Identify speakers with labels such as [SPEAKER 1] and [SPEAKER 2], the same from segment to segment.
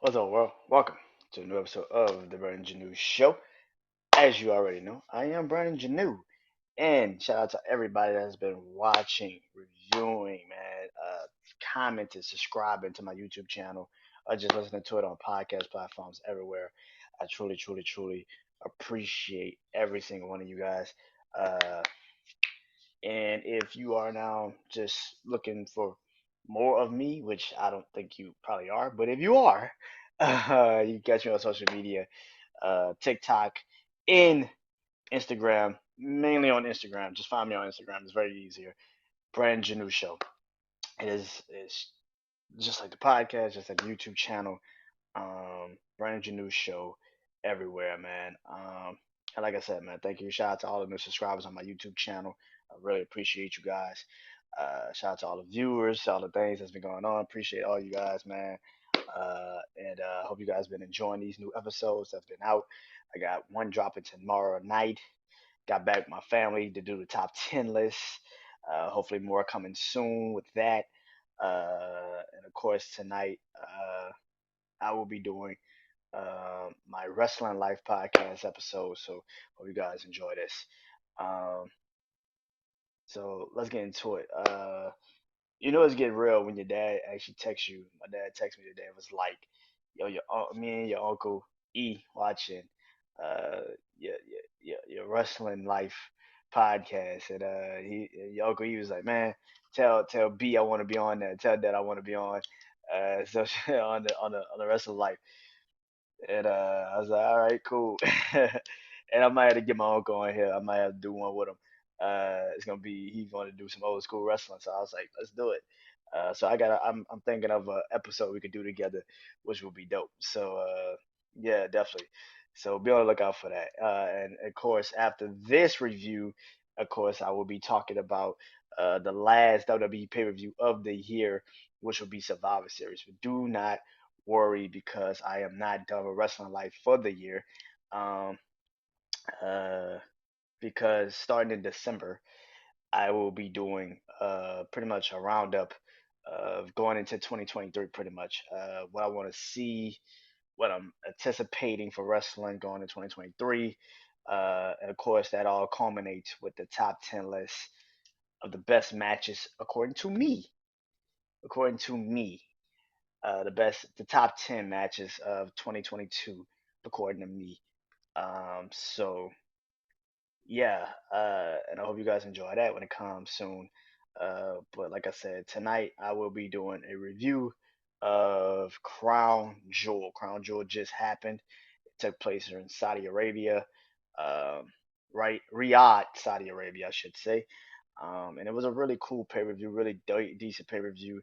[SPEAKER 1] What's up, world? Welcome to a new episode of the BrandonJaneauShow. As you already know, I am Brandon Janeau, and shout out to everybody that has been watching, reviewing, man, commenting, subscribing to my YouTube channel, or just listening to it on podcast platforms everywhere. I truly, truly, truly appreciate every single one of you guys. Uh, and if you are now just looking for more of me, which I don't think you probably are, but if you are, you can catch me on social media, TikTok, and Instagram, mainly on Instagram. Just find me on Instagram. It's very easier. Brand Janeau Show. It's just like the podcast, just like the YouTube channel. Brand Janeau Show everywhere, man. And like I said, man, thank you. Shout out to all the new subscribers on my YouTube channel. I really appreciate you guys. Shout out to all the viewers, all the things that's been going on. Appreciate all you guys, man. And hope you guys been enjoying these new episodes that's been out. I got one dropping tomorrow night. Got back with my family to do the top 10 list. Hopefully more coming soon with that. And of course tonight I will be doing my Wrestling Life podcast episode. So hope you guys enjoy this. Um, so let's get into it. It's getting real when your dad actually texts you. My dad texted me today. It was like, "Yo, me and your uncle E watching your Wrestling Life podcast," and your uncle E was like, "Man, tell B I want to be on there. Tell Dad I want to be on." So on the Wrestling Life. And I was like, all right, cool. And I might have to get my uncle on here. I might have to do one with him. It's gonna be he's going to do some old school wrestling. So I was like, let's do it. So I'm thinking of an episode we could do together, which would be dope. So yeah, definitely. So be on the lookout for that. And of course, after this review, of course, I will be talking about the last WWE pay-per-view of the year, which will be Survivor Series. But do not worry because I am not done with Wrestling Life for the year. Um, uh, because starting in December, I will be doing pretty much a roundup of going into 2023, pretty much what I want to see, what I'm anticipating for wrestling going into 2023. And of course, that all culminates with the top 10 list of the best matches according to me. According to me, the top 10 matches of 2022, according to me. So yeah, and I hope you guys enjoy that when it comes soon. But like I said, tonight I will be doing a review of Crown Jewel. Crown Jewel just happened. It took place in Saudi Arabia, um, right? Riyadh, Saudi Arabia, I should say. And it was a really cool pay per view, really decent pay per view.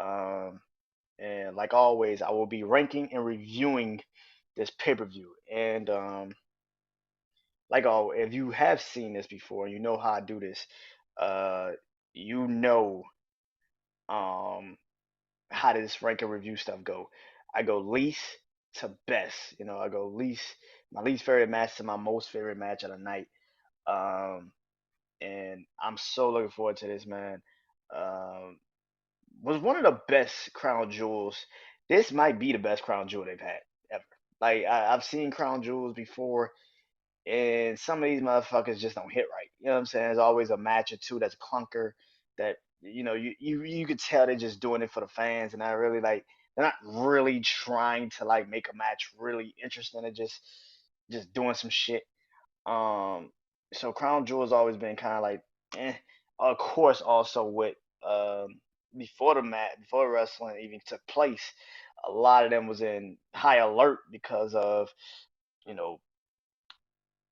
[SPEAKER 1] Um, and like always, I will be ranking and reviewing this pay per view. And like all, if you have seen this before, you know how I do this. Uh, you know um how this rank and review stuff go. I go least to best. I go least my least favorite match to my most favorite match of the night. Um, and I'm so looking forward to this, man. Um, was one of the best crown jewels. This might be the best crown jewel they've had ever. Like I've seen crown jewels before, and some of these motherfuckers just don't hit right. You know what I'm saying? There's always a match or two that's a clunker that you could tell they're just doing it for the fans, and not really like they're not really trying to like make a match really interesting. They're just doing some shit. Um, so Crown Jewel has always been kind of like, eh. Of course, also with before the match, before wrestling even took place, a lot of them was in high alert because of you know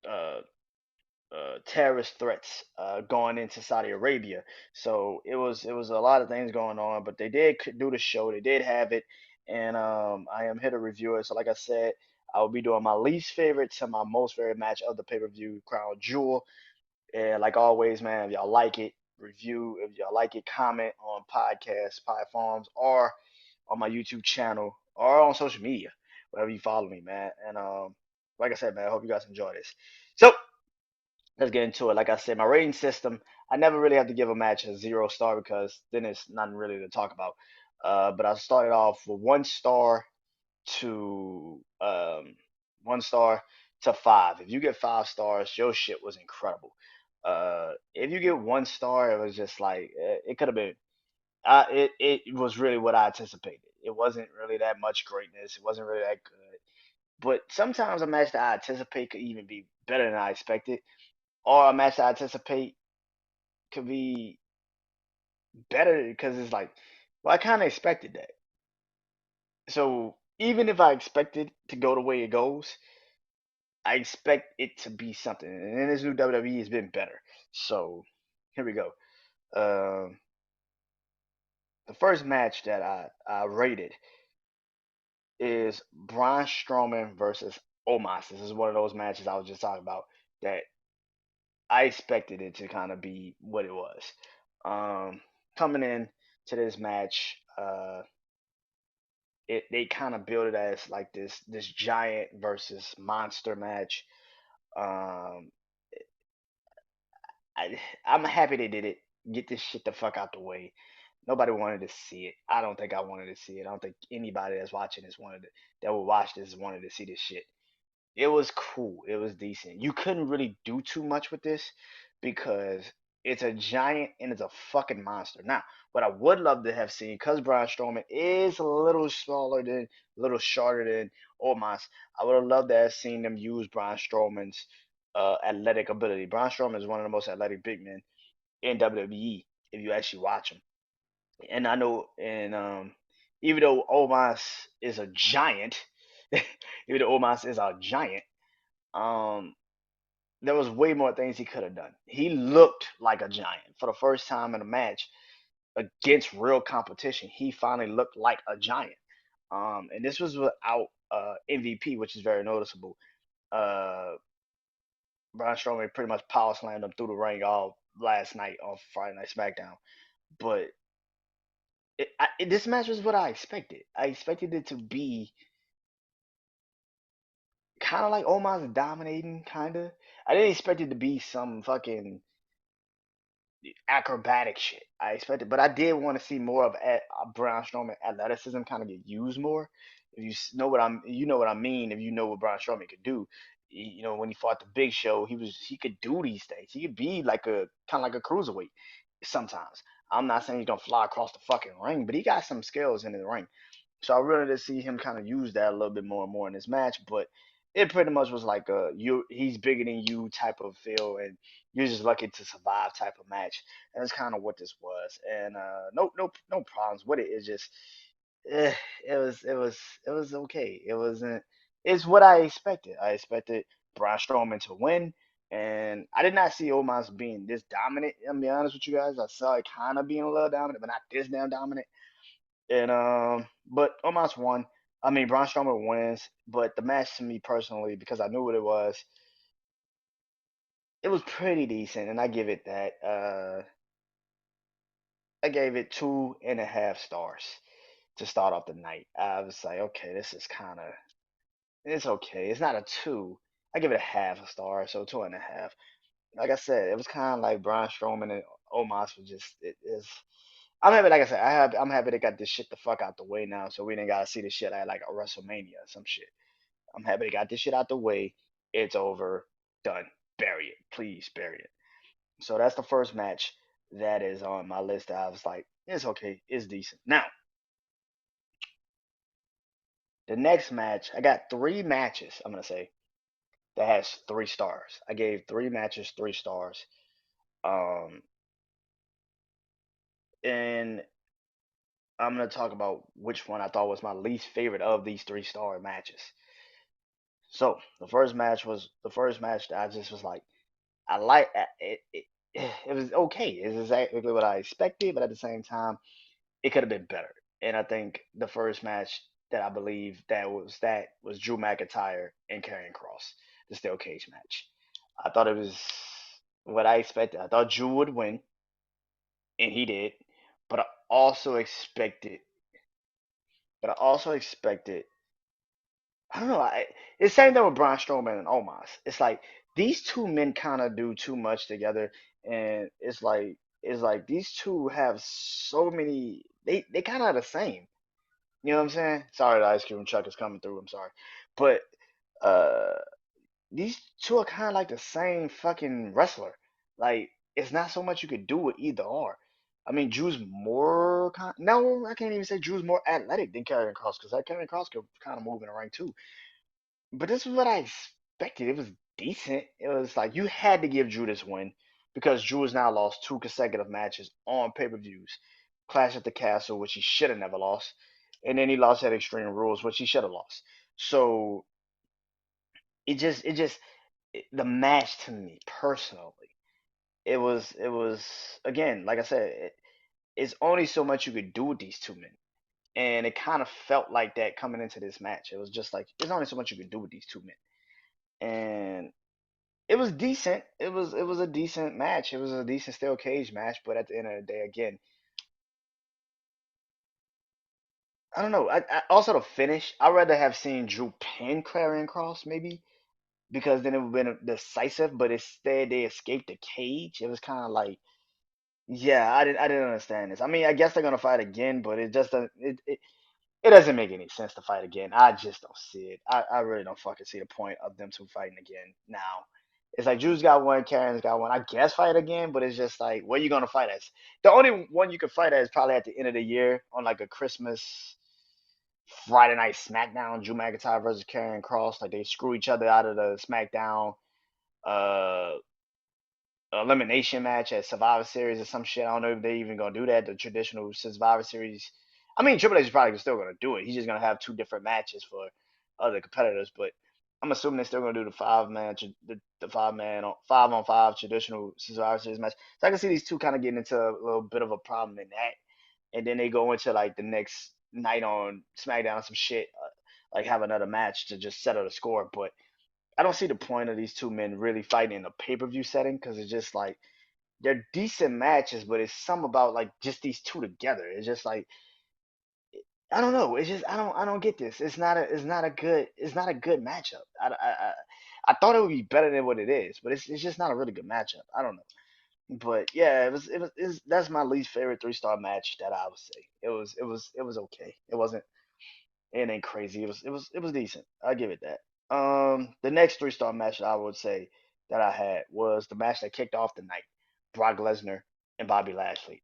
[SPEAKER 1] uh, terrorist threats going into Saudi Arabia. So it was a lot of things going on, but they did do the show. They did have it, and I am here to review it. So like I said, I will be doing my least favorite to my most favorite match of the pay per view, Crown Jewel. And like always, man, if y'all like it, review. If y'all like it, comment on podcast platforms or on my YouTube channel or on social media, wherever you follow me, man. And like I said, man, I hope you guys enjoy this. So let's get into it. Like I said, my rating system, I never really have to give a match a 0 star because then it's nothing really to talk about. But I started off with 1 star to 1 star to five. If you get 5 stars, your shit was incredible. If you get 1 star, it was just like it could have been. It was really what I anticipated. It wasn't really that much greatness. It wasn't really that good. But sometimes a match that I anticipate could even be better than I expected, or a match that I anticipate could be better because it's like, well, I kind of expected that. So even if I expected to go the way it goes, I expect it to be something. And then this new WWE has been better. So here we go. Um, the first match that I rated is Braun Strowman versus Omos. This is one of those matches I was just talking about that I expected it to kind of be what it was. Um, coming in to this match, they kind of built it as like this giant versus monster match. Um, I'm happy they did it. Get this shit the fuck out the way. Nobody wanted to see it. I don't think I wanted to see it. I don't think anybody that's watching this wanted to, that would watch this wanted to see this shit. It was cool. It was decent. You couldn't really do too much with this because it's a giant and it's a fucking monster. Now, what I would love to have seen, because Braun Strowman is a little smaller than, a little shorter than Omos, I would have loved to have seen them use Braun Strowman's athletic ability. Braun Strowman is one of the most athletic big men in WWE if you actually watch him. And I know, and even though Omos is a giant, even though Omos is a giant, um, there was way more things he could have done. He looked like a giant for the first time in a match against real competition. He finally looked like a giant. And this was without MVP, which is very noticeable. Uh, Braun Strowman pretty much power slammed him through the ring all last night on Friday Night SmackDown. But this match was what I expected. I expected it to be kind of like Omos dominating, kind of. I didn't expect it to be some fucking acrobatic shit. I expected, but I did want to see more of Braun Strowman athleticism kind of get used more. If you know what you know what I mean. If you know what Braun Strowman could do, you know when he fought the Big Show, he could do these things. He could be like a kind of like a cruiserweight sometimes. I'm not saying he's gonna fly across the fucking ring, but he got some skills in the ring. So I really did see him kind of use that a little bit more and more in this match, but it pretty much was like a he's bigger than you type of feel, and you're just lucky to survive type of match, and that's kind of what this was. And no problems with it. It's just eh, it was it was it was okay. It wasn't. It's what I expected. I expected Braun Strowman to win, and I did not see Omos being this dominant. I'm gonna be honest with you guys. I saw it kind of being a little dominant, but not this damn dominant. And but Omos won. I mean, Braun Strowman wins, but the match to me personally, because I knew what it was pretty decent, and I give it that. I gave it 2.5 stars to start off the night. I was like, okay, this is kind of, it's okay. It's not a two. I give it a half a star, so 2.5. Like I said, it was kind of like Braun Strowman and Omos was just it is. I'm happy, like I said, I'm happy they got this shit the fuck out the way now, so we didn't gotta see this shit at like a WrestleMania or some shit. I'm happy they got this shit out the way. It's over, done. Bury it, please bury it. So that's the first match that is on my list. I was like, it's okay, it's decent. Now the next match, I got 3 matches. I'm gonna say that has 3 stars. I gave 3 matches 3 stars. Um, and I'm gonna talk about which one I thought was my least favorite of these 3 star matches. So the first match that I just was like I like it was okay. It's exactly what I expected, but at the same time it could have been better. And I think the first match that I believe that was Drew McIntyre and Karrion Cross, the steel cage match. I thought it was what I expected. I thought Drew would win, and he did. But I also expected, but I also expected. I don't know. It's the same thing with Braun Strowman and Omos. It's like these two men kind of do too much together, and it's like these two have so many. They kind of are the same. You know what I'm saying? Sorry, the ice cream truck is coming through. I'm sorry, but uh, these two are kind of like the same fucking wrestler. Like it's not so much you could do with either or. I mean, Drew's more no, I can't even say Drew's more athletic than Karrion Cross because that Karrion Cross could kind of move in the ring too. But this is what I expected. It was decent. It was like you had to give Drew this win because Drew has now lost two consecutive matches on pay-per-views. Clash at the Castle, which he should have never lost, and then he lost at Extreme Rules, which he should have lost. So the match to me personally, it was again, like I said, it's only so much you could do with these two men. And it kind of felt like that coming into this match. It was just like there's only so much you could do with these two men. And it was decent. It was a decent match. It was a decent steel cage match, but at the end of the day, again, I don't know. I also the finish. I'd rather have seen Drew pin Karrion Cross maybe because then it would have been decisive. But instead, they escaped the cage. It was kind of like, yeah, I didn't understand this. I mean, I guess they're gonna fight again, but it just doesn't. It doesn't make any sense to fight again. I just don't see it. I really don't fucking see the point of them two fighting again now. It's like Drew's got one, Karen's got one. I guess fight again, but it's just like, where you gonna fight as? The only one you could fight at is probably at the end of the year on like a Christmas Friday night SmackDown. Drew McIntyre versus Karrion Cross. Like they screw each other out of the SmackDown uh elimination match at Survivor Series or some shit. I don't know if they even gonna do that. The traditional Survivor Series. I mean, Triple H is probably still gonna do it. He's just gonna have two different matches for other competitors, but I'm assuming they're still gonna do the 5 man, the 5 man, 5-on-5 traditional Survivor Series match. So I can see these two kind of getting into a little bit of a problem in that, and then they go into like the next night on SmackDown or some shit, like have another match to just settle the score. But I don't see the point of these two men really fighting in a pay per view setting because it's just like they're decent matches, but it's some about like just these two together. It's just like I don't know. It's just I don't get this. It's not a good matchup. I thought it would be better than what it is, but it's just not a really good matchup. I don't know. But yeah, that's my least favorite 3-star match that I would say. It was okay. It ain't crazy. It was decent. I give it that. The next 3-star match that I would say that I had was the match that kicked off the night. Brock Lesnar and Bobby Lashley.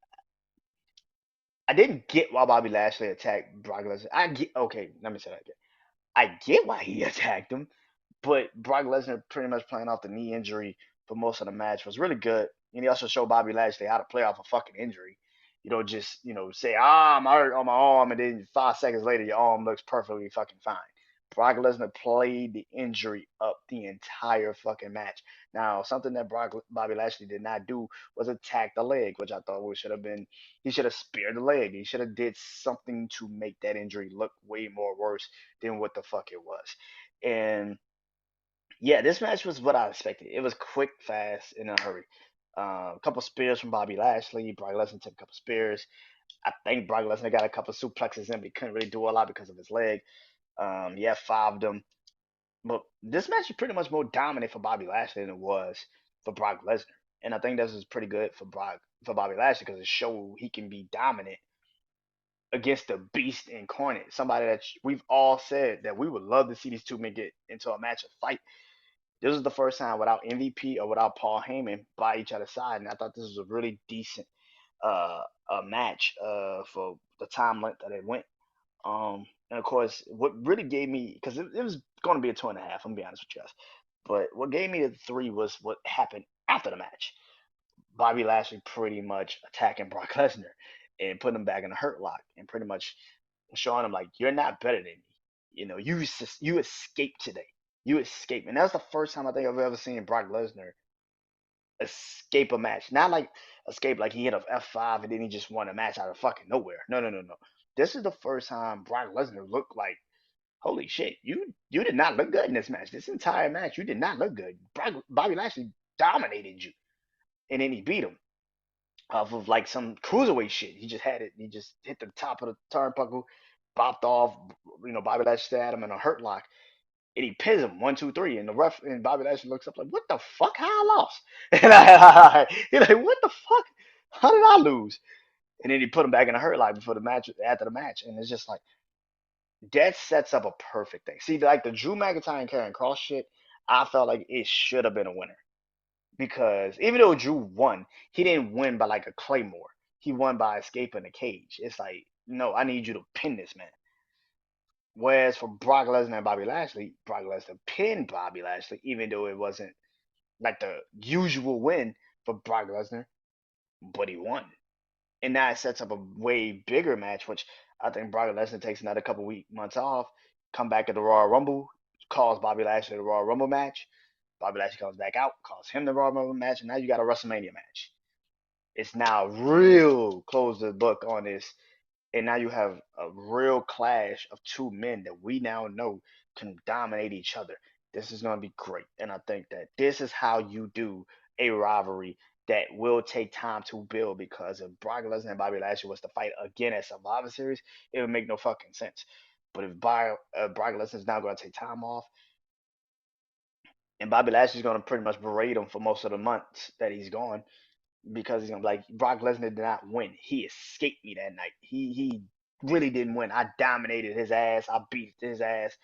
[SPEAKER 1] I didn't get why Bobby Lashley attacked Brock Lesnar. I get okay, let me say that again. I get why he attacked him, but Brock Lesnar pretty much playing off the knee injury for most of the match was really good. And he also showed Bobby Lashley how to play off a fucking injury. You don't just, say, I'm hurt on my arm, and then 5 seconds later, your arm looks perfectly fucking fine. Brock Lesnar played the injury up the entire fucking match. Now, something that Bobby Lashley did not do was attack the leg, which I thought should have been, he should have spared the leg. He should have did something to make that injury look way more worse than what the fuck it was. And yeah, this match was what I expected. It was quick, fast, in a hurry. A couple spears from Bobby Lashley. Brock Lesnar took a couple spears. I think Brock Lesnar got a couple suplexes in, but he couldn't really do a lot because of his leg. He had 5 of them. But this match was pretty much more dominant for Bobby Lashley than it was for Brock Lesnar. And I think this is pretty good for Bobby Lashley because it showed he can be dominant against the beast incarnate. Somebody that we've all said that we would love to see these two men get into a match of fight. This was the first time without MVP or without Paul Heyman by each other's side, and I thought this was a really decent a match for the time length that it went. And of course, what really gave me because it was going to be a 2.5. I'm gonna be honest with you guys, but what gave me the 3 was what happened after the match. Bobby Lashley pretty much attacking Brock Lesnar and putting him back in a hurt lock and pretty much showing him like you're not better than me. You escaped today. You escaped, and that's the first time I think I've ever seen Brock Lesnar escape a match. Not like escape like he hit a F5 and then he just won a match out of fucking nowhere. No, no, no, no. This is the first time Brock Lesnar looked like, holy shit, you did not look good in this match. This entire match, you did not look good. Bobby Lashley dominated you, and then he beat him off of like some cruiserweight shit. He just had it. He just hit the top of the turnbuckle, bopped off. Bobby Lashley had him in a hurt lock, and he pins him 1, 2, 3. And the ref and Bobby Lashley looks up like, "What the fuck? How I lost?" And he's like, "What the fuck? How did I lose?" And then he put him back in a hurt lock before the match, after the match, and it's just like that sets up a perfect thing. See, like the Drew McIntyre and Karrion Cross shit, I felt like it should have been a winner because even though Drew won, he didn't win by like a claymore. He won by escaping the cage. It's like, no, I need you to pin this man. Whereas for Brock Lesnar and Bobby Lashley, Brock Lesnar pinned Bobby Lashley, even though it wasn't like the usual win for Brock Lesnar, but he won. And now it sets up a way bigger match, which I think Brock Lesnar takes another couple months off, come back at the Royal Rumble, calls Bobby Lashley the Royal Rumble match. Bobby Lashley comes back out, calls him the Royal Rumble match, and now you got a WrestleMania match. It's now real close the book on this, and now you have a real clash of two men that we now know can dominate each other. This is going to be great, and I think that this is how you do a rivalry that will take time to build. Because if Brock Lesnar and Bobby Lashley was to fight again at Survivor Series, it would make no fucking sense. But if Brock Lesnar is now going to take time off, and Bobby Lashley's going to pretty much berate him for most of the months that he's gone, because he's gonna be like, Brock Lesnar did not win. He escaped me that night. He really didn't win. I dominated his ass. I beat his ass.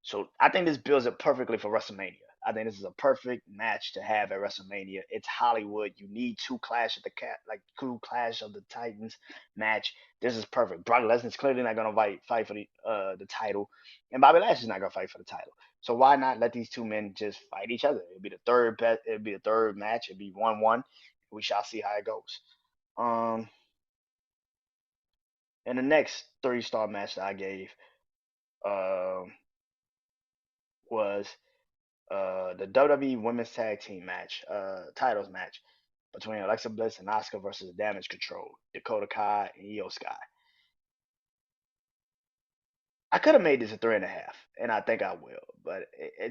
[SPEAKER 1] So I think this builds it perfectly for WrestleMania. I think this is a perfect match to have at WrestleMania. It's Hollywood. You need two clash of the cat, like two clash of the Titans match. This is perfect. Brock Lesnar's clearly not gonna fight for the title, and Bobby Lashley's not gonna fight for the title. So why not let these two men just fight each other? It'll be the third bet. It'll be the third match. It'll be 1-1. We shall see how it goes. Um, and the next three-star match that I gave um was the WWE Women's Tag Team match, titles match between Alexa Bliss and Asuka versus Damage Control, Dakota Kai and Io Sky. I could have made this a 3.5, and I think I will, but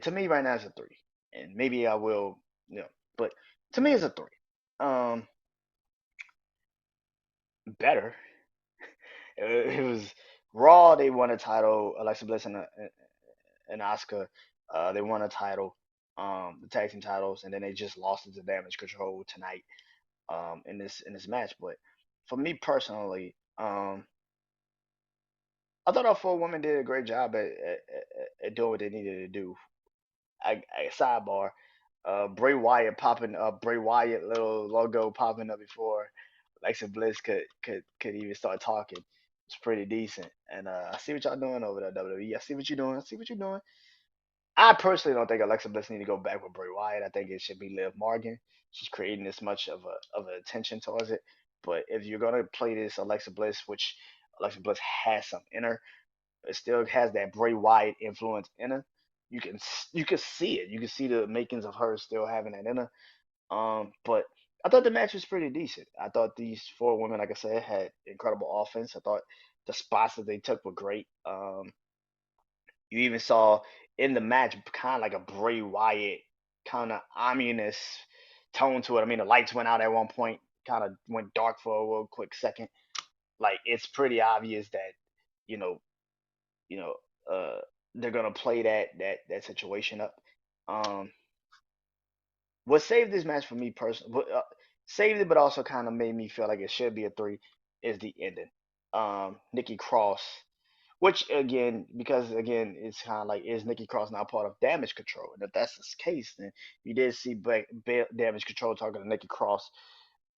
[SPEAKER 1] to me right now it's a three, and maybe I will, but to me it's a three. Um, better. It was Raw. They won a title. Alexa Bliss and Asuka, they won a title, the tag team titles, and then they just lost it to Damage Control tonight, in this match. But for me personally, I thought our four women did a great job at doing what they needed to do. Sidebar, Bray Wyatt popping up, Bray Wyatt little logo popping up before Alexa Bliss could even start talking. It's pretty decent. And I see what y'all doing over there, WWE. I see what you're doing. I see what you're doing. I personally don't think Alexa Bliss need to go back with Bray Wyatt. I think it should be Liv Morgan. She's creating this much of an attention towards it. But if you're gonna play this Alexa Bliss, which Alexa Bliss has some in her, it still has that Bray Wyatt influence in her. You can see it. You can see the makings of her still having that in her. But I thought the match was pretty decent. I thought these four women, like I said, had incredible offense. I thought the spots that they took were great. You even saw in the match kind of like a Bray Wyatt kind of ominous tone to it. I mean, the lights went out at one point, kind of went dark for a real quick second. Like it's pretty obvious that you know, you know, they're gonna play that situation up. Um, what saved this match for me personally, saved it, but also kind of made me feel like it should be a three, is the ending. Nikki Cross, which again, because again, it's kind of like, is Nikki Cross now part of Damage Control? And if that's the case, then you did see Damage Control talking to Nikki Cross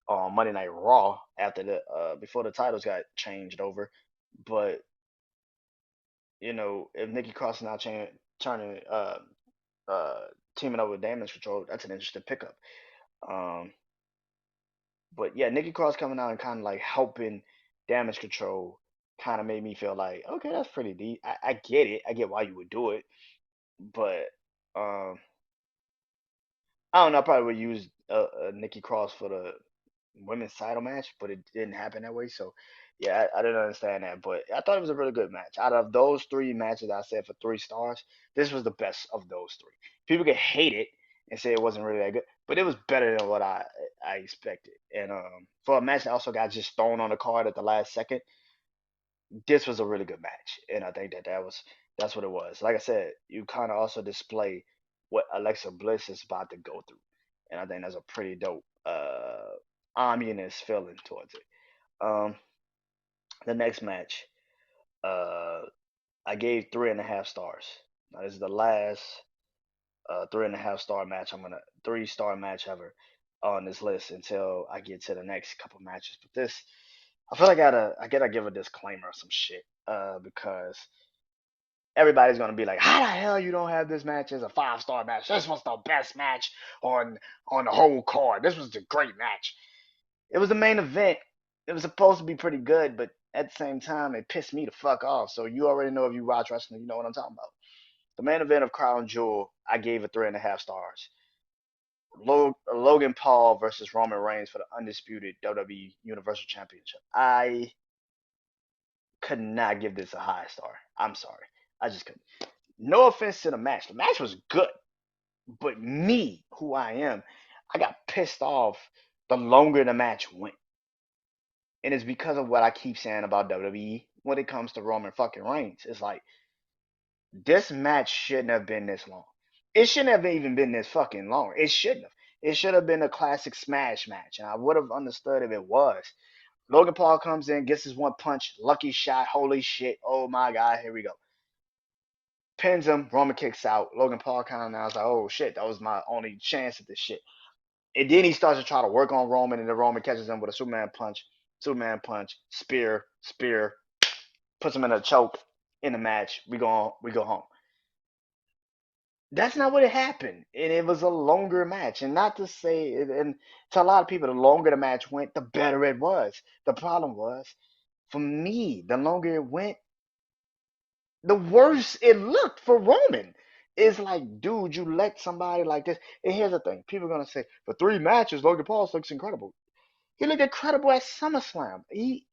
[SPEAKER 1] on Monday Night Raw after the before the titles got changed over. But if Nikki Cross is now turning uh teaming up with Damage Control, that's an interesting pickup. Um, but yeah, Nikki Cross coming out and kind of like helping Damage Control kind of made me feel like, okay, that's pretty deep. I get it. I get why you would do it, but um, I don't know. I probably would use Nikki Cross for the women's title match, but it didn't happen that way. So yeah, I didn't understand that, but I thought it was a really good match. Out of those three matches I said for 3 stars, this was the best of those three. People could hate it and say it wasn't really that good, but it was better than what I expected. And for a match that also got just thrown on the card at the last second, this was a really good match, and I think that's what it was. Like I said, you kind of also display what Alexa Bliss is about to go through, and I think that's a pretty dope ominous feeling towards it. Um, the next match, uh, I gave 3.5 stars. Now this is the last 3.5 star match. I'm gonna 3 star match ever on this list until I get to the next couple matches. But this, I feel like I gotta give a disclaimer or some shit. Because everybody's gonna be like, how the hell you don't have this match as a 5 star match? This was the best match on on the whole card. This was the great match. It was the main event. It was supposed to be pretty good, but at the same time, it pissed me the fuck off. So you already know if you watch wrestling, you know what I'm talking about. The main event of Crown Jewel, I gave it 3.5 stars. Logan Paul versus Roman Reigns for the undisputed WWE Universal Championship. I could not give this a high star. I'm sorry. I just couldn't. No offense to the match. The match was good, but me, who I am, I got pissed off the longer the match went. And it's because of what I keep saying about WWE when it comes to Roman fucking Reigns. It's like, this match shouldn't have been this long. It shouldn't have even been this fucking long. It shouldn't have. It should have been a classic smash match, and I would have understood if it was. Logan Paul comes in, gets his one punch, lucky shot, holy shit, oh my god, here we go. Pins him, Roman kicks out. Logan Paul kind of now is like, oh shit, that was my only chance at this shit. And then he starts to try to work on Roman, and then Roman catches him with a Superman punch, spear, puts him in a choke in the match. We go home. That's not what happened, and it was a longer match. And not to say, and to a lot of people, the longer the match went, the better it was. The problem was, for me, the longer it went, the worse it looked for Roman. It's like, dude, you let somebody like this. And here's the thing: people are gonna say, for 3 matches, Logan Paul looks incredible. He looked incredible at SummerSlam. He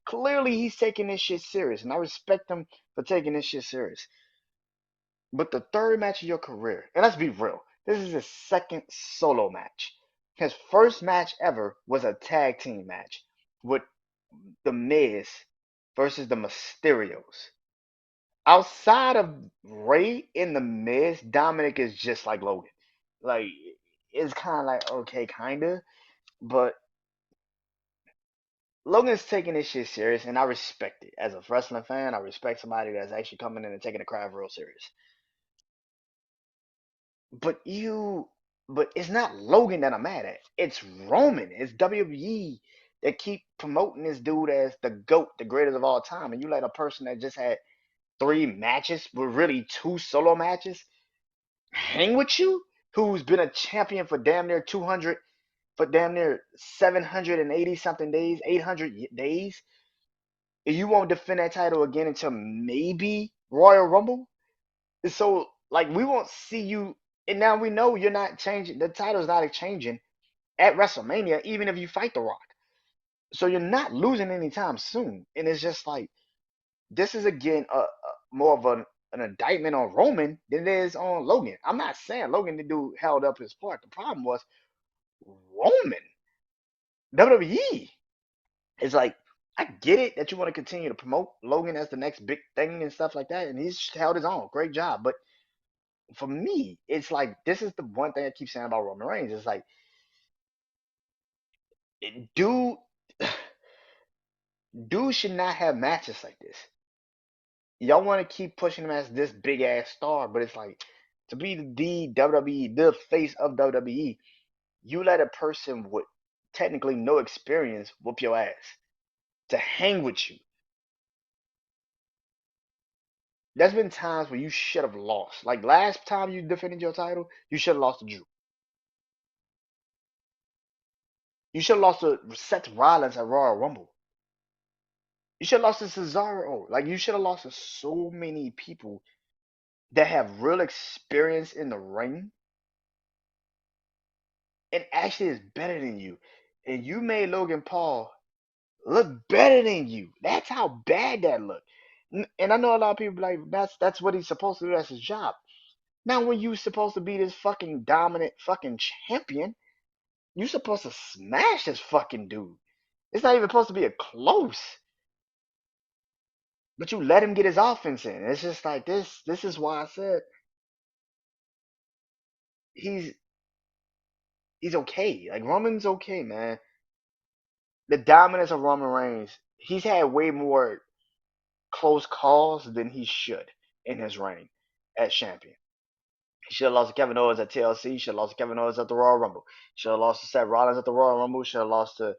[SPEAKER 1] clearly he's taking this shit serious, and I respect him for taking this shit serious. But the third match of your career, and let's be real, this is his second solo match. His first match ever was a tag team match with the Miz versus the Mysterios. Outside of Ray and the Miz, Dominic is just like Logan. Like, it's kind of like okay, kinda, but Logan's taking this shit serious, and I respect it. As a wrestling fan, I respect somebody that's actually coming in and taking the craft real serious. But you, but it's not Logan that I'm mad at. It's Roman. It's WWE that keep promoting this dude as the GOAT, the greatest of all time. And you let a person that just had 3 matches, but really 2 solo matches, hang with you, who's been a champion for damn near 200, for damn near 780 something days, 800 days. And you won't defend that title again until maybe Royal Rumble. So like we won't see you, and now we know you're not changing. The title's not changing at WrestleMania, even if you fight The Rock. So you're not losing anytime soon. And it's just like this is again more of an indictment on Roman than it is on Logan. I'm not saying Logan the dude held up his part. The problem was Roman. WWE. It's like I get it that you want to continue to promote Logan as the next big thing and stuff like that, and he's held his own. Great job, but for me, it's like this is the one thing I keep saying about Roman Reigns. It's like, dude, dude should not have matches like this. Y'all want to keep pushing him as this big ass star, but it's like to be the WWE, the face of WWE, you let a person with technically no experience whoop your ass to hang with you. There's been times where you should have lost. Like last time you defended your title, you should have lost to Drew. You should have lost to Seth Rollins at Royal Rumble. You should have lost to Cesaro. Like you should have lost to so many people that have real experience in the ring and actually is better than you. And you made Logan Paul look better than you. That's how bad that looked. And I know a lot of people be like that's what he's supposed to do. That's his job. Now, when you supposed to be this fucking dominant fucking champion, you supposed to smash this fucking dude. It's not even supposed to be a close. But you let him get his offense in. It's just like this. This is why I said he's he's okay. Like Roman's okay, man. The dominance of Roman Reigns, he's had way more close calls than he should in his reign as champion. He should have lost to Kevin Owens at TLC. He should have lost to Kevin Owens at the Royal Rumble. He should have lost to Seth Rollins at the Royal Rumble. He should have lost to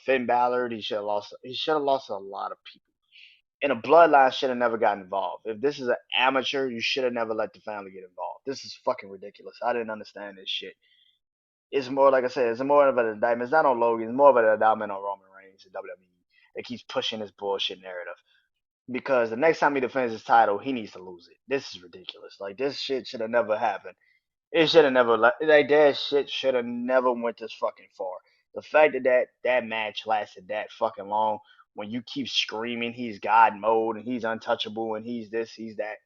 [SPEAKER 1] Finn Balor. He should have lost. He should have lost to a lot of people. And a bloodline should have never gotten involved. If this is an amateur, you should have never let the family get involved. This is fucking ridiculous. I didn't understand this shit. It's more like I said. It's more of an indictment. It's not on Logan. It's more of an indictment on Roman Reigns and WWE. That keeps pushing this bullshit narrative. Because the next time he defends his title, he needs to lose it. This is ridiculous. Like this shit should have never happened. It should have never like that shit should have never went this fucking far. The fact that match lasted that fucking long, when you keep screaming he's God mode and he's untouchable and he's this, he's that,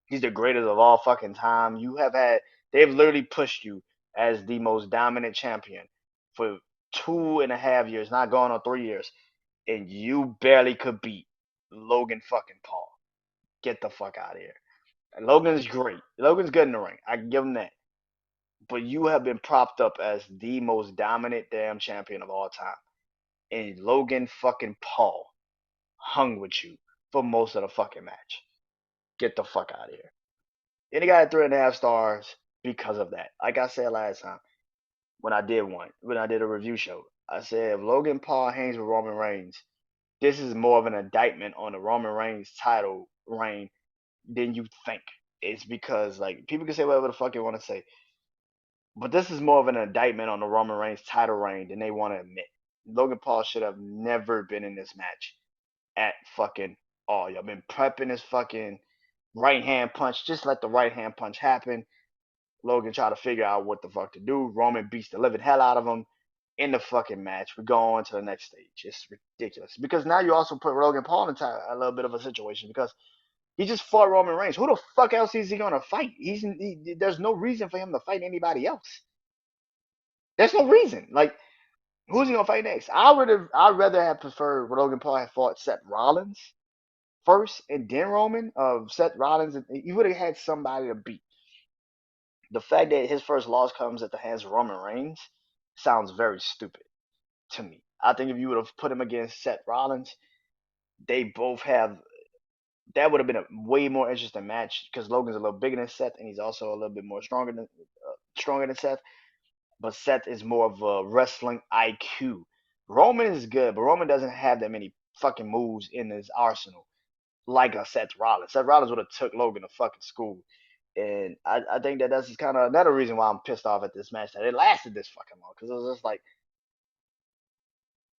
[SPEAKER 1] he's the greatest of all fucking time. They've literally pushed you as the most dominant champion for 2.5 years, not going on 3 years, and you barely could beat Logan fucking Paul. Get the fuck out of here. And Logan's great. Logan's good in the ring. I can give him that. But you have been propped up as the most dominant damn champion of all time. And Logan fucking Paul hung with you for most of the fucking match. Get the fuck out of here. And he got 3.5 stars because of that. Like I said last time, when I did a review show, I said if Logan Paul hangs with Roman Reigns, this is more of an indictment on the Roman Reigns title reign than you think. It's because like people can say whatever the fuck they want to say, but this is more of an indictment on the Roman Reigns title reign than they want to admit. Logan Paul should have never been in this match at fucking all. Y'all been prepping his fucking right hand punch. Just let the right hand punch happen. Logan try to figure out what the fuck to do. Roman beats the living hell out of him in the fucking match. We go on to the next stage. It's ridiculous because now you also put Logan Paul into a little bit of a situation because he just fought Roman Reigns. Who the fuck else is he gonna fight? There's no reason for him to fight anybody else. There's no reason. Like, who's he gonna fight next? I'd rather have preferred Logan Paul had fought Seth Rollins first and then Roman. Seth Rollins, he would have had somebody to beat. The fact that his first loss comes at the hands of Roman Reigns sounds very stupid to me. I think if you would have put him against Seth Rollins, they both have that would have been a way more interesting match because Logan's a little bigger than Seth and he's also a little bit more stronger than Seth. But Seth is more of a wrestling IQ. Roman is good, but Roman doesn't have that many fucking moves in his arsenal like a Seth Rollins. Seth Rollins would have took Logan to fucking school. And I think that's just kind of another reason why I'm pissed off at this match that it lasted this fucking long because it was just like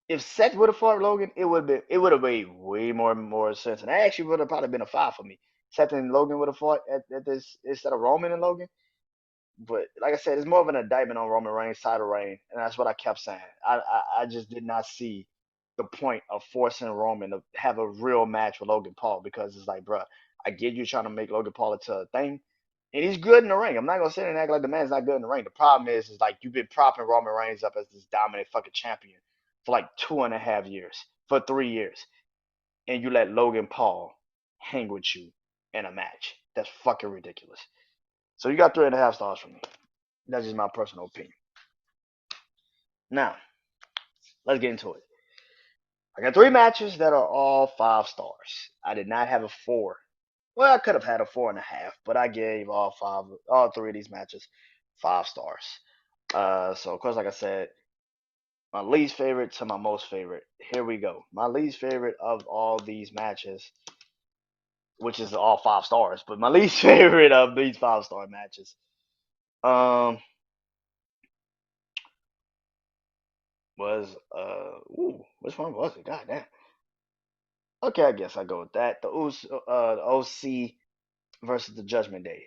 [SPEAKER 1] if Seth would have fought Logan, it would have made way more sense, and that actually would have probably been a five for me. Seth and Logan would have fought at this instead of Roman and Logan. But like I said, it's more of an indictment on Roman Reigns' title reign, and that's what I kept saying. I just did not see the point of forcing Roman to have a real match with Logan Paul because it's like, bruh, I get you trying to make Logan Paul into a thing, and he's good in the ring. I'm not gonna sit there and act like the man's not good in the ring. The problem is like you've been propping Roman Reigns up as this dominant fucking champion for like 2.5 years, for 3 years, and you let Logan Paul hang with you in a match. That's fucking ridiculous. So you got 3.5 stars from me. That's just my personal opinion. Now, let's get into it. I got 3 matches that are all 5 stars. I did not have a 4. Well, I could have had a 4.5, but I gave all 3 of these matches 5 stars. So of course, like I said, my least favorite to my most favorite. Here we go. My least favorite of all these matches, which is all 5 stars, but my least favorite of these 5-star matches, um, was which one was it? God damn. Okay, I guess I go with that. The OC versus the Judgment Day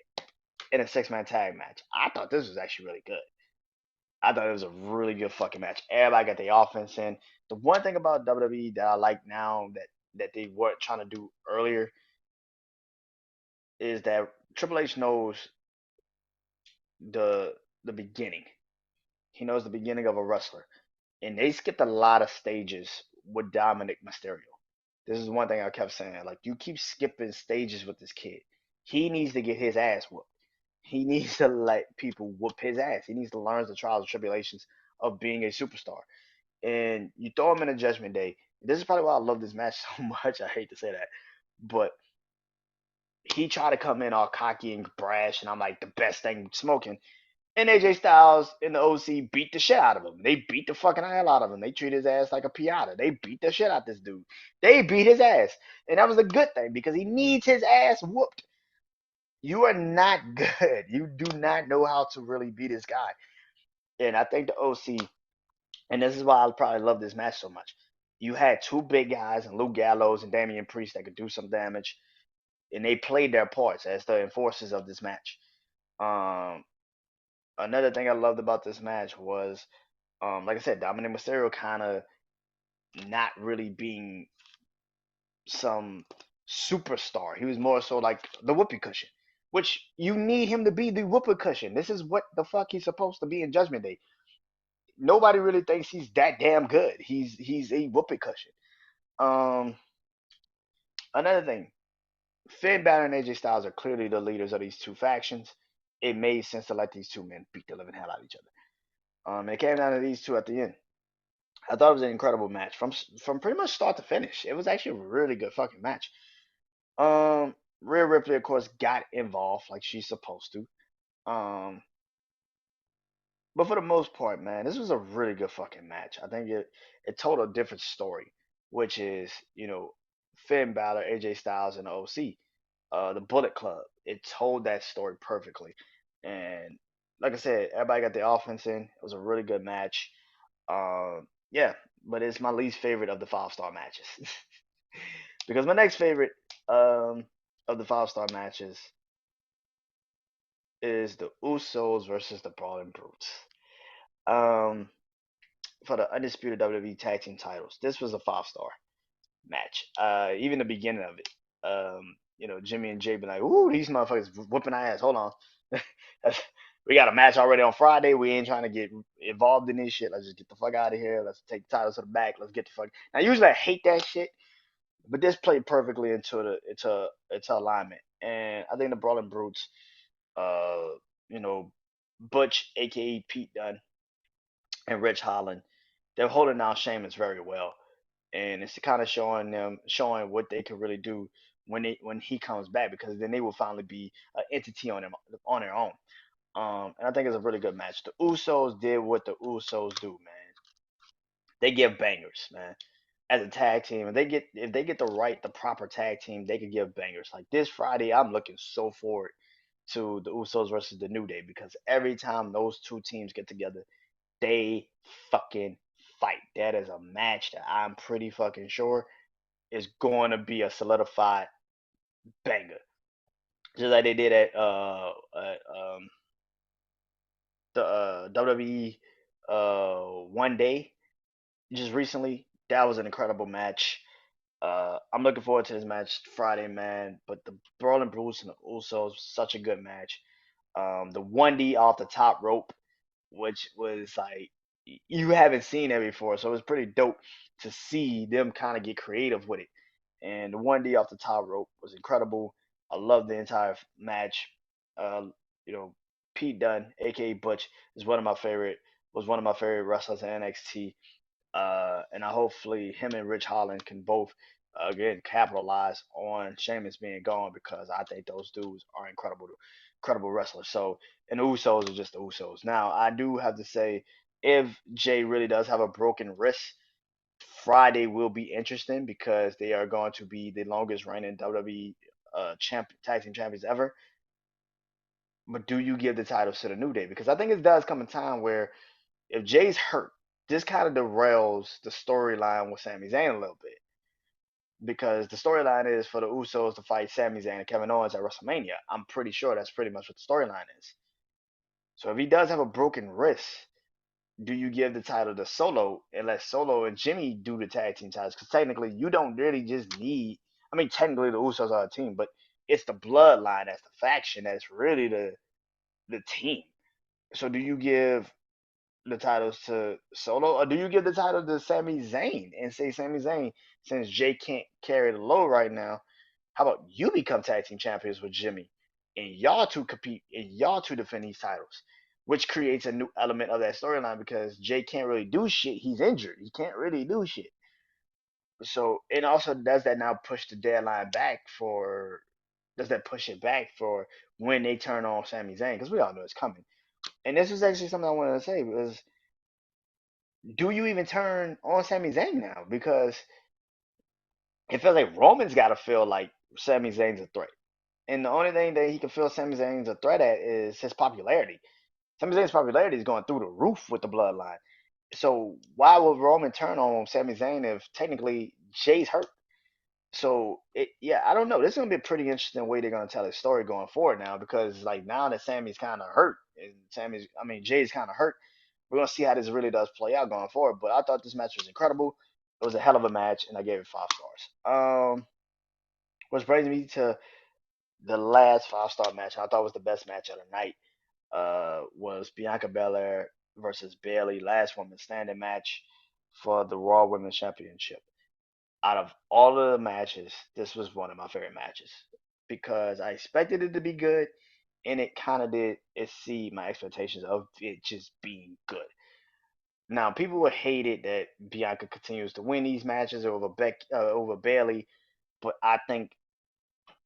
[SPEAKER 1] in a 6-man tag match. I thought this was actually really good. I thought it was a really good fucking match. Everybody got the offense in. The one thing about WWE that I like now that they weren't trying to do earlier is that Triple H knows the the beginning. He knows the beginning of a wrestler. And they skipped a lot of stages with Dominic Mysterio. This is one thing I kept saying. Like, you keep skipping stages with this kid. He needs to get his ass whooped. He needs to let people whoop his ass. He needs to learn the trials and tribulations of being a superstar. And you throw him in a Judgment Day. This is probably why I love this match so much. I hate to say that. but he tried to come in all cocky and brash, and I'm like the best thing smoking. And AJ Styles and the OC beat the shit out of him. They beat the fucking hell out of him. They treat his ass like a piata. They beat the shit out of this dude. They beat his ass, and that was a good thing because he needs his ass whooped. You are not good. You do not know how to really beat this guy. And I think the OC, and this is why I probably love this match so much. You had two big guys, and Luke Gallows and Damian Priest, that could do some damage, and they played their parts as the enforcers of this match. Um, Another thing I loved about this match was, like I said, Dominic Mysterio kind of not really being some superstar. He was more so like the whoopee cushion, which you need him to be the whoopee cushion. This is what the fuck he's supposed to be in Judgment Day. Nobody really thinks he's that damn good. He's a whoopee cushion. Um, Another thing, Finn Balor and AJ Styles are clearly the leaders of these two factions. It made sense to let these two men beat the living hell out of each other. And it came down to these two at the end. I thought it was an incredible match from pretty much start to finish. It was actually a really good fucking match. Rhea Ripley, of course, got involved like she's supposed to. Um, but for the most part, man, this was a really good fucking match. I think it told a different story, which is Finn Balor, AJ Styles, and the OC, the Bullet Club. It told that story perfectly, and like I said, everybody got the offense in. It was a really good match. Yeah, but it's my least favorite of the 5-star matches because my next favorite of the 5-star matches is the Usos versus the Brawling Brutes. Um, for the undisputed WWE Tag Team titles, this was a 5-star match. Even the beginning of it, Jimmy and Jay be like, "Ooh, these motherfuckers whooping our ass." Hold on, we got a match already on Friday. We ain't trying to get involved in this shit. Let's just get the fuck out of here. Let's take the titles to the back. Let's get the fuck. Now, usually I hate that shit, but this played perfectly into alignment, and I think the Brawling Brutes, uh, you know, Butch, aka Pete Dunne, and Rich Holland, they're holding down Sheamus very well, and it's kind of showing what they can really do when he comes back, because then they will finally be an entity on their own. And I think it's a really good match. The Usos did what the Usos do, man. They give bangers, man. As a tag team, if they get the proper tag team, they could give bangers. Like this Friday, I'm looking so forward to the Usos versus the New Day, because every time those two teams get together, they fucking fight. That is a match that I'm pretty fucking sure is going to be a solidified banger, just like they did at the WWE One Day just recently. That was an incredible match. I'm looking forward to this match Friday, man. But the Brawling Bruce and the Usos, such a good match. The 1D off the top rope, which was like you haven't seen that before, so it was pretty dope to see them kind of get creative with it. And the 1D off the top rope was incredible. I love the entire match. Uh, you know, Pete Dunne, aka Butch, is one of my favorite was one of my favorite wrestlers in NXT. And I hopefully him and Rich Holland can both again capitalize on Sheamus being gone, because I think those dudes are incredible wrestlers. So, and the Usos are just the Usos. Now I do have to say, if Jay really does have a broken wrist, Friday will be interesting because they are going to be the longest reigning WWE tag team champions ever. But do you give the titles to the New Day? Because I think it does come a time where if Jay's hurt, this kind of derails the storyline with Sami Zayn a little bit. Because the storyline is for the Usos to fight Sami Zayn and Kevin Owens at WrestleMania. I'm pretty sure that's pretty much what the storyline is. So if he does have a broken wrist, do you give the title to Solo and let Solo and Jimmy do the tag team titles? Because technically, you don't really just need. I mean, technically, the Usos are a team, but it's the bloodline that's the faction that's really the team. So do you give the titles to Solo, or do you give the title to Sami Zayn and say, Sami Zayn, since Jay can't carry the load right now, how about you become tag team champions with Jimmy, and y'all two compete and y'all two defend these titles, which creates a new element of that storyline because Jay can't really do shit. He's injured. He can't really do shit. So and also does that now push the deadline back for? Does that push it back for when they turn on Sami Zayn? Because we all know it's coming. And this was actually something I wanted to say was, do you even turn on Sami Zayn now? Because it feels like Roman's got to feel like Sami Zayn's a threat. And the only thing that he can feel Sami Zayn's a threat at is his popularity. Sami Zayn's popularity is going through the roof with the bloodline. So why would Roman turn on Sami Zayn if technically Jay's hurt? So yeah, I don't know. This is gonna be a pretty interesting way they're gonna tell his story going forward now, because like now that Sammy's kind of hurt and Jay's kind of hurt, we're gonna see how this really does play out going forward. But I thought this match was incredible. It was a hell of a match, and I gave it 5 stars. Which brings me to the last 5 star match. I thought was the best match of the night. Was Bianca Belair versus Bayley, last woman standing match for the Raw Women's Championship. Out of all of the matches, this was one of my favorite matches because I expected it to be good, and it kind of did exceed my expectations of it just being good. Now, people would hate it that Bianca continues to win these matches over Bailey, but I think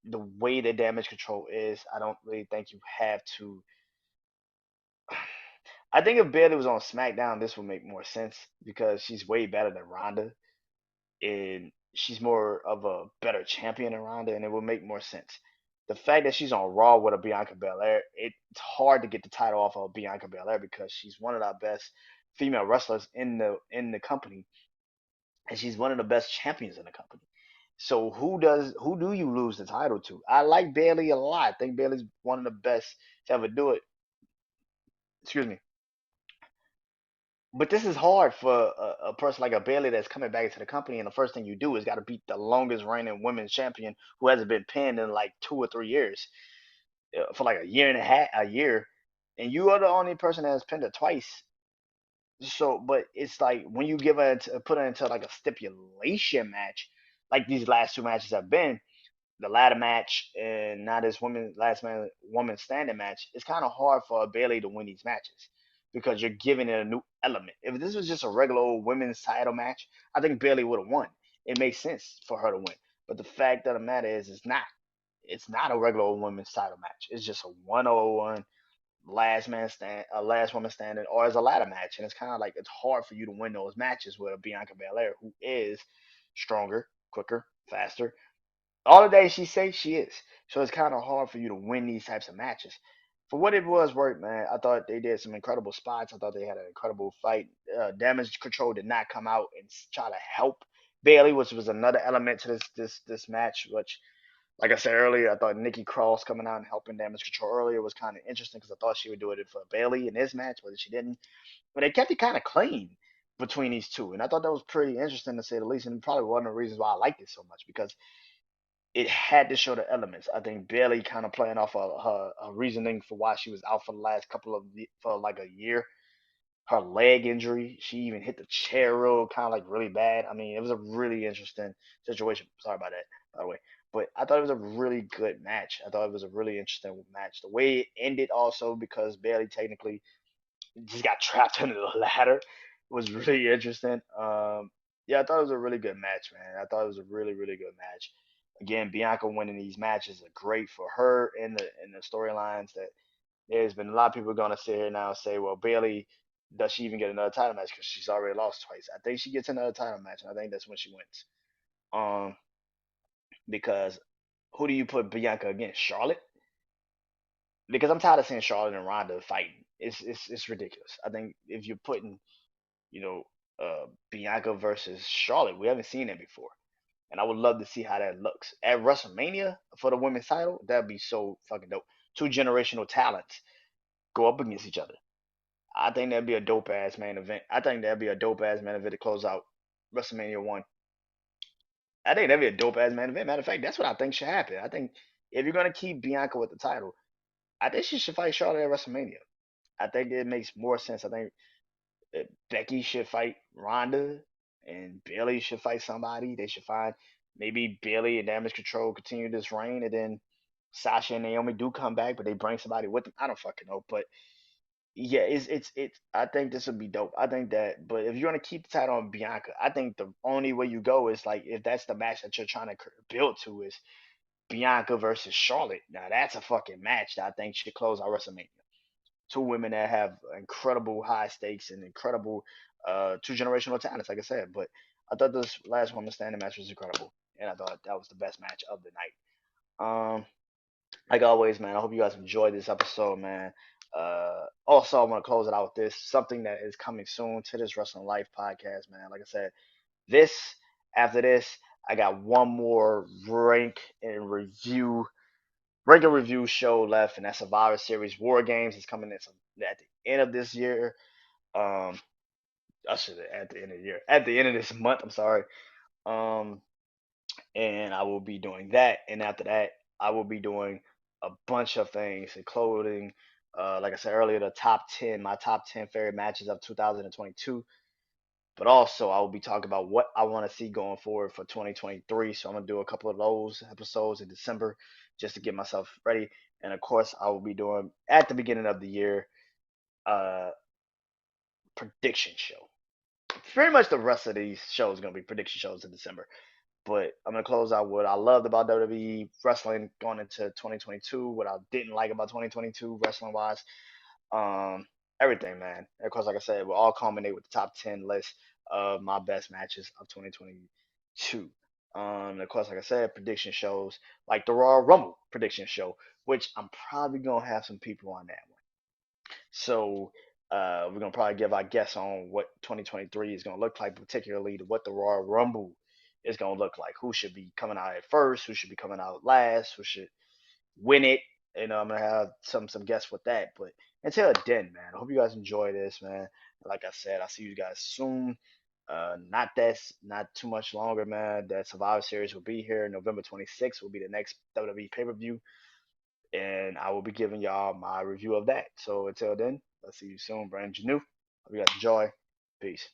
[SPEAKER 1] the way the damage control is, I don't really think you have to. I think if Bailey was on SmackDown, this would make more sense because she's way better than Ronda, and she's more of a better champion than Ronda, and it would make more sense. The fact that she's on Raw with a Bianca Belair, it's hard to get the title off of Bianca Belair because she's one of our best female wrestlers in the company, and she's one of the best champions in the company. So who do you lose the title to? I like Bailey a lot. I think Bailey's one of the best to ever do it. Excuse me. But this is hard for a person like a Bailey that's coming back into the company, and the first thing you do is got to beat the longest reigning women's champion who hasn't been pinned in like 2 or 3 years, for like a year and a year, and you are the only person that has pinned her twice. So, but it's like when you put her into like a stipulation match, like these last 2 matches have been, the ladder match and now this woman standing match, it's kind of hard for Bailey to win these matches because you're giving it a new element. If this was just a regular old women's title match, I think Bailey would have won. It makes sense for her to win. But the fact of the matter is, it's not. It's not a regular old women's title match. It's just a 101 last woman standing, or as a ladder match. And it's kind of like it's hard for you to win those matches with a Bianca Belair who is stronger, quicker, faster, all the days she says she is. So it's kind of hard for you to win these types of matches. For what it was worth, man, I thought they did some incredible spots. I thought they had an incredible fight. Damage control did not come out and try to help Bailey, which was another element to this match. Which, like I said earlier, I thought Nikki Cross coming out and helping Damage Control earlier was kind of interesting because I thought she would do it for Bailey in this match, but she didn't. But they kept it kind of clean between these two, and I thought that was pretty interesting to say the least, and probably one of the reasons why I liked it so much because it had to show the elements. I think Bailey kind of playing off of her reasoning for why she was out for the last for like a year. Her leg injury, she even hit the chair real kind of like really bad. I mean, it was a really interesting situation. Sorry about that, by the way. But I thought it was a really good match. I thought it was a really interesting match. The way it ended also because Bailey technically just got trapped under the ladder was really interesting. Yeah, I thought it was a really good match, man. I thought it was a really, really good match. Again, Bianca winning these matches are great for her in the storylines. That there's been a lot of people going to sit here now and say, well, Bailey, does she even get another title match because she's already lost twice? I think she gets another title match, and I think that's when she wins. Um, because who do you put Bianca against? Charlotte? Because I'm tired of seeing Charlotte and Ronda fighting. It's ridiculous. I think if you're putting you know, Bianca versus Charlotte. We haven't seen that before. And I would love to see how that looks. At WrestleMania for the women's title, that'd be so fucking dope. Two generational talents go up against each other. I think that'd be a dope ass main event. I think that'd be a dope ass main event to close out WrestleMania 1. I think that'd be a dope ass main event. Matter of fact, that's what I think should happen. I think if you're going to keep Bianca with the title, I think she should fight Charlotte at WrestleMania. I think it makes more sense. I think Becky should fight Ronda, and Bailey should fight somebody. They should find maybe Bailey and Damage Control continue this reign, and then Sasha and Naomi do come back, but they bring somebody with them. I don't fucking know, but Yeah, it's. I think this would be dope. I think that, but if you're gonna keep the title on Bianca, I think the only way you go is like if that's the match that you're trying to build to is Bianca versus Charlotte. Now that's a fucking match that I think should close out WrestleMania. Two women that have incredible high stakes and incredible two generational talents, like I said. But I thought this last woman standing match was incredible, and I thought that was the best match of the night. Like always, man, I hope you guys enjoyed this episode, man. Also, I want to close it out with this something that is coming soon to this Wrestling Life podcast, man. Like I said, this after this, I got one more rank and review show left, and that's Survivor Series War Games. It's coming at the end of this year. Um, I should at the end of the year, at the end of this month. I'm sorry. Um, and I will be doing that. And after that, I will be doing a bunch of things, including, like I said earlier, my top 10 favorite matches of 2022. But also, I will be talking about what I want to see going forward for 2023. So I'm gonna do a couple of those episodes in December just to get myself ready. And of course, I will be doing at the beginning of the year uh prediction show. Pretty much the rest of these shows are gonna be prediction shows in December. But I'm gonna close out what I loved about WWE wrestling going into 2022, what I didn't like about 2022 wrestling wise, um, everything, man. Of course, like I said, we'll all culminate with the top 10 list of my best matches of 2022. Of course, like I said, prediction shows like the Royal Rumble prediction show, which I'm probably gonna have some people on that one. So we're gonna probably give our guess on what 2023 is gonna look like, particularly to what the Royal Rumble is gonna look like. Who should be coming out at first? Who should be coming out last? Who should win it? I'm gonna have some guess with that. But until then, man, I hope you guys enjoy this, man. Like I said, I'll see you guys soon. Not too much longer, man. That Survivor Series will be here. November 26th will be the next WWE pay per view, and I will be giving y'all my review of that. So until then, I'll see you soon. BrandonJaneau. Hope you guys enjoy. Peace.